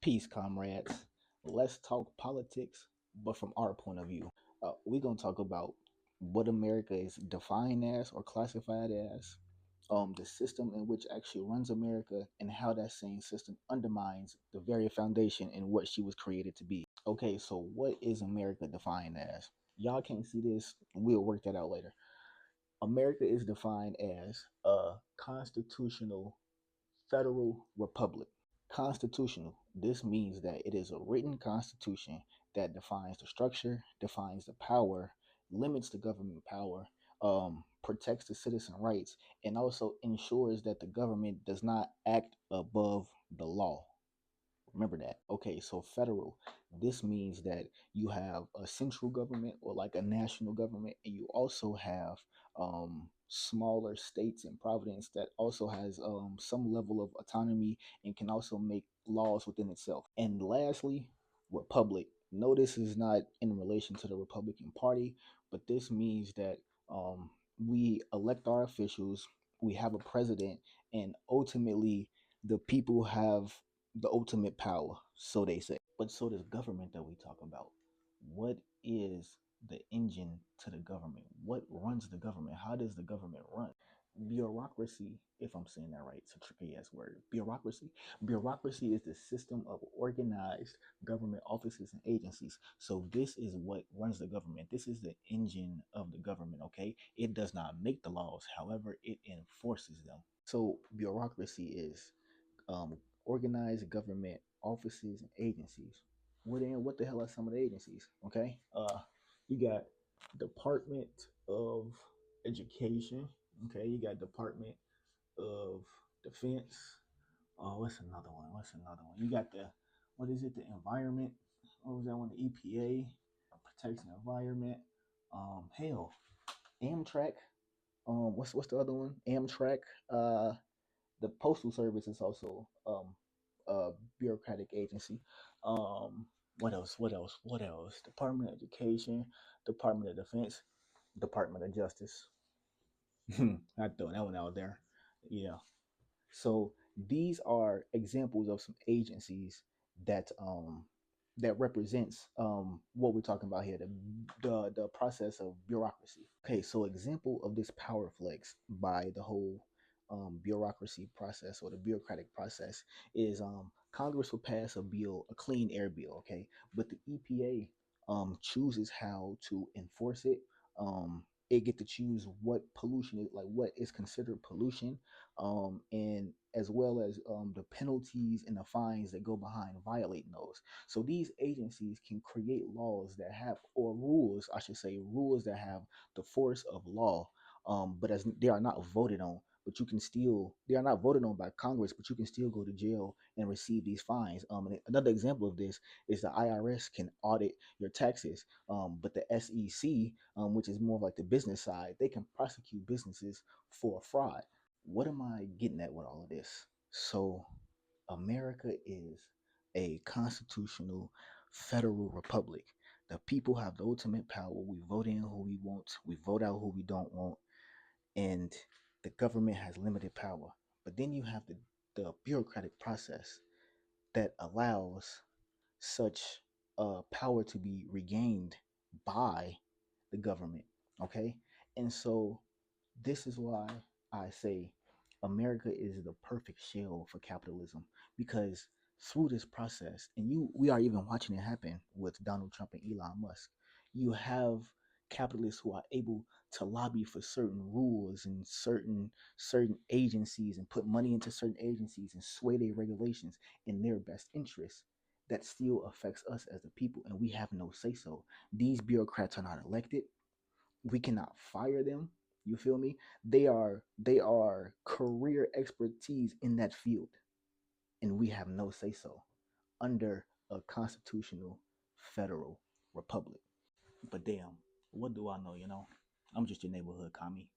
Peace, comrades. Let's talk politics, but from our point of view. We're going to talk about what America is defined as or classified as, the system in which actually runs America, and how that same system undermines the very foundation in what she was created to be. Okay, so what is America defined as? Y'all can't see this. We'll work that out later. America is defined as a constitutional federal republic. Constitutional. This means that it is a written constitution that defines the structure, defines the power, limits the government power, protects the citizen rights, and also ensures that the government does not act above the law. Remember that. Okay, so federal. This means that you have a central government or like a national government, and you also have smaller states and providence that also has some level of autonomy and can also make laws within itself. And lastly, republic. No, this is not in relation to the Republican Party, but this means that we elect our officials, we have a president, and ultimately the people have the ultimate power, so they say. But so does government that we talk about. What is the engine to the government? What runs the government? How does the government run? Bureaucracy, if I'm saying that right, it's a tricky ass word. Bureaucracy. Bureaucracy is the system of organized government offices and agencies. So this is what runs the government. This is the engine of the government, okay? It does not make the laws, however, it enforces them. So bureaucracy is organized government offices and agencies. What the hell are some of the agencies? Okay, you got Department of Education. Okay, you got Department of Defense. Oh, what's another one? What's another one? You got the what is it? The environment. What was that one? The EPA protects the environment. Hell, Amtrak. What's the other one? Amtrak. Uh, the Postal Service is also a bureaucratic agency. Um, what else? What else? What else? Department of Education, Department of Defense, Department of Justice. I throw that one out there. Yeah. So these are examples of some agencies that that represents what we're talking about here, the process of bureaucracy. Okay, so example of this power flex by the whole bureaucracy process or the bureaucratic process is Congress will pass a bill, a clean air bill, okay, but the EPA chooses how to enforce it. It get to choose what pollution is, like what is considered pollution, and as well as the penalties and the fines that go behind violating those. So these agencies can create laws that have, or rules, I should say, rules that have the force of law, but as they are not voted on. But you can still, they are not voted on by Congress, but you can still go to jail and receive these fines. And another example of this is the IRS can audit your taxes, but the SEC, which is more of like the business side, they can prosecute businesses for fraud. What am I getting at with all of this? So, America is a constitutional federal republic. The people have the ultimate power. We vote in who we want, we vote out who we don't want, and the government has limited power. But then you have the bureaucratic process that allows such power to be regained by the government. Okay, and so this is why I say America is the perfect shell for capitalism, because through this process, and we are even watching it happen with Donald Trump and Elon Musk, you have capitalists who are able to lobby for certain rules and certain agencies and put money into certain agencies and sway their regulations in their best interest. That still affects us as the people, and we have no say so. These bureaucrats are not elected. We cannot fire them. You feel me? They are career expertise in that field, and we have no say so under a constitutional federal republic. But damn, what do I know? I'm just your neighborhood commie.